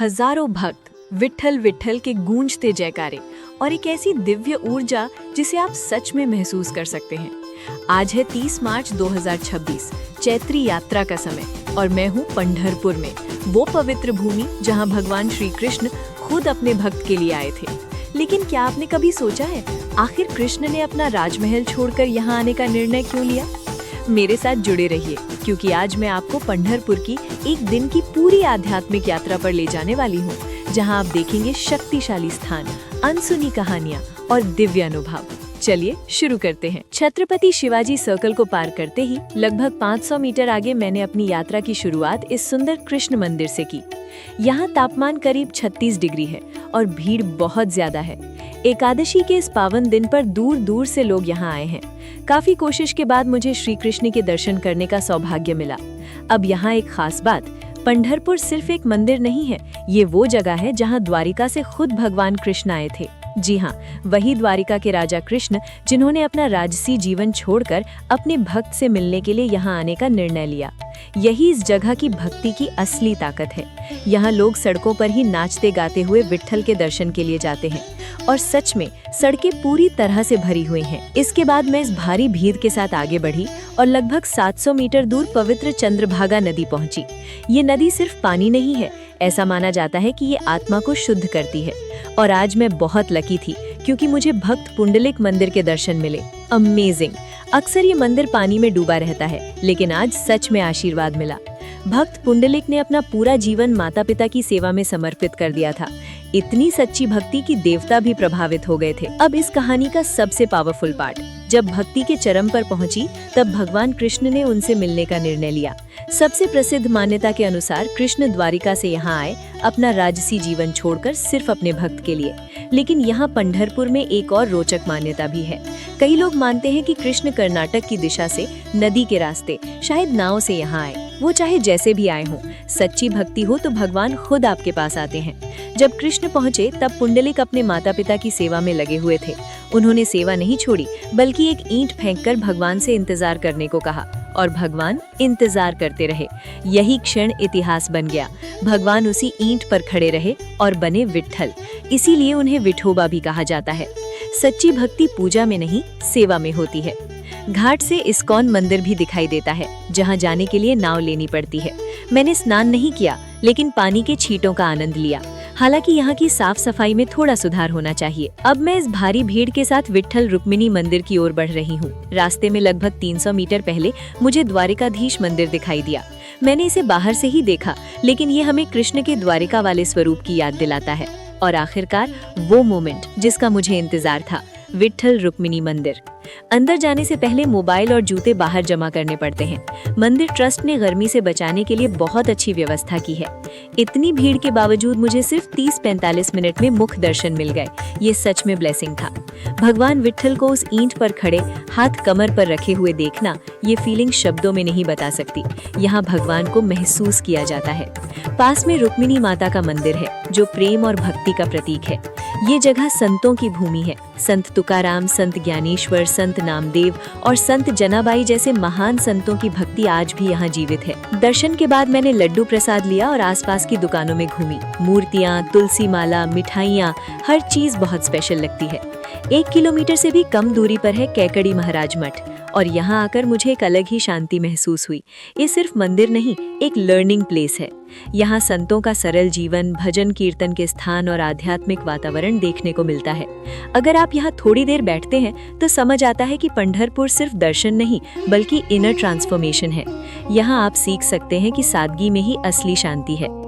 हजारों भक्त विट्ठल विट्ठल के गूंजते जयकारे और एक ऐसी दिव्य ऊर्जा जिसे आप सच में महसूस कर सकते हैं। आज है 30 मार्च 2026, चैत्री यात्रा का समय और मैं हूँ पंढरपुर में, वो पवित्र भूमि जहाँ भगवान श्री कृष्ण खुद अपने भक्त के लिए आए थे। लेकिन क्या आपने कभी सोचा है आखिर कृष्ण ने अपना राजमहल छोड़कर यहाँ आने का निर्णय क्यों लिया? मेरे साथ जुड़े रहिए क्योंकि आज मैं आपको पंढरपुर की एक दिन की पूरी आध्यात्मिक यात्रा पर ले जाने वाली हूँ, जहाँ आप देखेंगे शक्तिशाली स्थान, अनसुनी कहानियाँ और दिव्य अनुभव। चलिए शुरू करते हैं। छत्रपति शिवाजी सर्कल को पार करते ही लगभग 500 मीटर आगे मैंने अपनी यात्रा की शुरुआत इस सुंदर कृष्ण मंदिर से की। यहाँ तापमान करीब 36 डिग्री है और भीड़ बहुत ज्यादा है। एकादशी के इस पावन दिन पर दूर दूर से लोग यहाँ आए हैं। काफी कोशिश के बाद मुझे श्री कृष्ण के दर्शन करने का सौभाग्य मिला। अब यहाँ एक खास बात, पंढरपुर सिर्फ एक मंदिर नहीं है, ये वो जगह है जहाँ द्वारिका से खुद भगवान कृष्ण आए थे। जी हाँ, वही द्वारिका के राजा कृष्ण जिन्होंने अपना राजसी जीवन छोड़कर अपने भक्त से मिलने के लिए यहाँ आने का निर्णय लिया। यही इस जगह की भक्ति की असली ताकत है। यहाँ लोग सड़कों पर ही नाचते गाते हुए विट्ठल के दर्शन के लिए जाते हैं और सच में सड़कें पूरी तरह से भरी हुई हैं। इसके बाद मैं इस भारी भीड़ के साथ आगे बढ़ी और लगभग 700 मीटर दूर पवित्र चंद्रभागा नदी पहुंची। ये नदी सिर्फ पानी नहीं है, ऐसा माना जाता है कि ये आत्मा को शुद्ध करती है। और आज मैं बहुत लकी थी क्योंकि मुझे भक्त पुंडलिक मंदिर के दर्शन मिले। अमेजिंग! अक्सर ये मंदिर पानी में डूबा रहता है, लेकिन आज सच में आशीर्वाद मिला। भक्त पुंडलिक ने अपना पूरा जीवन माता पिता की सेवा में समर्पित कर दिया था। इतनी सच्ची भक्ति कि देवता भी प्रभावित हो गए थे। अब इस कहानी का सबसे पावरफुल पार्ट, जब भक्ति के चरम पर पहुंची तब भगवान कृष्ण ने उनसे मिलने का निर्णय लिया। सबसे प्रसिद्ध मान्यता के अनुसार कृष्ण द्वारिका से यहाँ आए अपना राजसी जीवन छोड़कर सिर्फ अपने भक्त के लिए। लेकिन यहाँ पंढरपुर में एक और रोचक मान्यता भी है। कई लोग मानते हैं कि कृष्ण कर्नाटक की दिशा से नदी के रास्ते शायद नाव से यहाँ आए। वो चाहे जैसे भी आए हों, सच्ची भक्ति हो तो भगवान खुद आपके पास आते हैं। जब कृष्ण पहुँचे तब पुंडलिक अपने माता पिता की सेवा में लगे हुए थे। उन्होंने सेवा नहीं छोड़ी बल्कि एक ईंट फेंककर भगवान से इंतजार करने को कहा और भगवान इंतजार करते रहे। यही क्षण इतिहास बन गया। भगवान उसी ईंट पर खड़े रहे और बने विट्ठल। इसीलिए उन्हें विठोबा भी कहा जाता है। सच्ची भक्ति पूजा में नहीं, सेवा में होती है। घाट से इस्कॉन मंदिर भी दिखाई देता है, जहां जाने के लिए नाव लेनी पड़ती है। मैंने स्नान नहीं किया, लेकिन पानी के छींटों का आनंद लिया। हालांकि यहाँ की साफ सफाई में थोड़ा सुधार होना चाहिए। अब मैं इस भारी भीड़ के साथ विट्ठल रुक्मिणी मंदिर की ओर बढ़ रही हूँ। रास्ते में लगभग 300 मीटर पहले मुझे द्वारिकाधीश मंदिर दिखाई दिया। मैंने इसे बाहर से ही देखा, लेकिन ये हमें कृष्ण के द्वारिका वाले स्वरूप की याद दिलाता है। और आखिरकार वो मोमेंट जिसका मुझे इंतजार था, विट्ठल रुक्मिणी मंदिर। अंदर जाने से पहले मोबाइल और जूते बाहर जमा करने पड़ते हैं। मंदिर ट्रस्ट ने गर्मी से बचाने के लिए बहुत अच्छी व्यवस्था की है। इतनी भीड़ के बावजूद मुझे सिर्फ 30-45 मिनट में मुख्य दर्शन मिल गए। ये सच में ब्लेसिंग था। भगवान विट्ठल को उस ईंट पर खड़े, हाथ कमर पर रखे हुए देखना, ये फीलिंग शब्दों में नहीं बता सकती। यहाँ भगवान को महसूस किया जाता है। पास में रुक्मिणी माता का मंदिर है, जो प्रेम और भक्ति का प्रतीक है। ये जगह संतों की भूमि है। संत तुकाराम, संत ज्ञानेश्वर, संत नामदेव और संत जनाबाई जैसे महान संतों की भक्ति आज भी यहाँ जीवित है। दर्शन के बाद मैंने लड्डू प्रसाद लिया और आसपास की दुकानों में घूमी। मूर्तियाँ, तुलसी माला, मिठाइयाँ, हर चीज बहुत स्पेशल लगती है। 1 किलोमीटर से भी कम दूरी पर है कैकड़ी महाराज मठ और यहाँ आकर मुझे एक अलग ही शांति महसूस हुई। ये सिर्फ मंदिर नहीं, एक लर्निंग प्लेस है। यहाँ संतों का सरल जीवन, भजन कीर्तन के स्थान और आध्यात्मिक वातावरण देखने को मिलता है। अगर आप यहाँ थोड़ी देर बैठते हैं तो समझ आता है कि पंढरपुर सिर्फ दर्शन नहीं बल्कि इनर ट्रांसफॉर्मेशन है। यहाँ आप सीख सकते हैं कि सादगी में ही असली शांति है।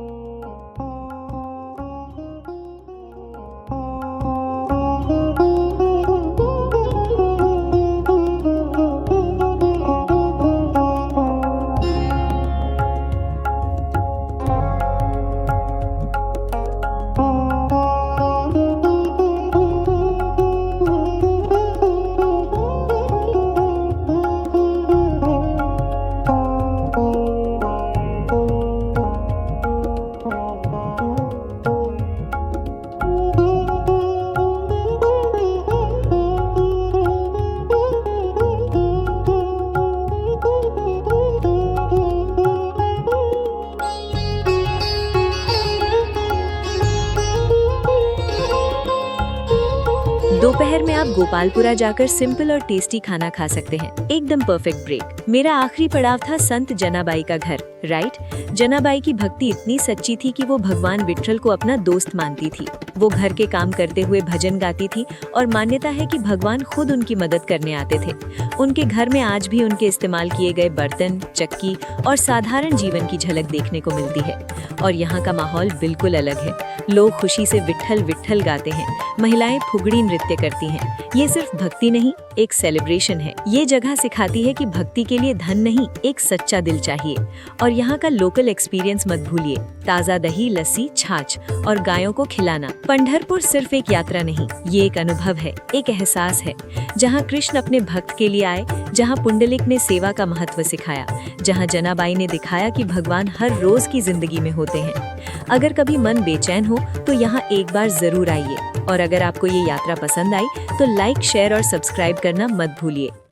दोपहर में आप गोपालपुरा जाकर सिंपल और टेस्टी खाना खा सकते हैं, एकदम परफेक्ट ब्रेक। मेरा आखिरी पड़ाव था संत जनाबाई का घर, राइट। जनाबाई की भक्ति इतनी सच्ची थी कि वो भगवान विट्ठल को अपना दोस्त मानती थी। वो घर के काम करते हुए भजन गाती थी और मान्यता है कि भगवान खुद उनकी मदद करने आते थे। उनके घर में आज भी उनके इस्तेमाल किए गए बर्तन, चक्की और साधारण जीवन की झलक देखने को मिलती है। और यहाँ का माहौल बिल्कुल अलग है। लोग खुशी से विट्ठल विट्ठल गाते हैं, महिलाएं फुगड़ी नृत्य करती हैं। ये सिर्फ भक्ति नहीं, एक सेलिब्रेशन है। ये जगह सिखाती है कि भक्ति के लिए धन नहीं, एक सच्चा दिल चाहिए। और यहाँ का लोकल एक्सपीरियंस मत भूलिए, ताज़ा दही, लस्सी, छाछ और गायों को खिलाना। पंढरपुर सिर्फ एक यात्रा नहीं, ये एक अनुभव है, एक एहसास है। जहाँ कृष्ण अपने भक्त के लिए आए, जहाँ पुंडलिक ने सेवा का महत्व सिखाया, जहाँ जनाबाई ने दिखाया कि भगवान हर रोज की जिंदगी में होते हैं। अगर कभी मन बेचैन हो तो यहाँ एक बार जरूर आइए। और अगर आपको ये यात्रा पसंद आई तो लाइक, शेयर और सब्सक्राइब करना मत भूलिए।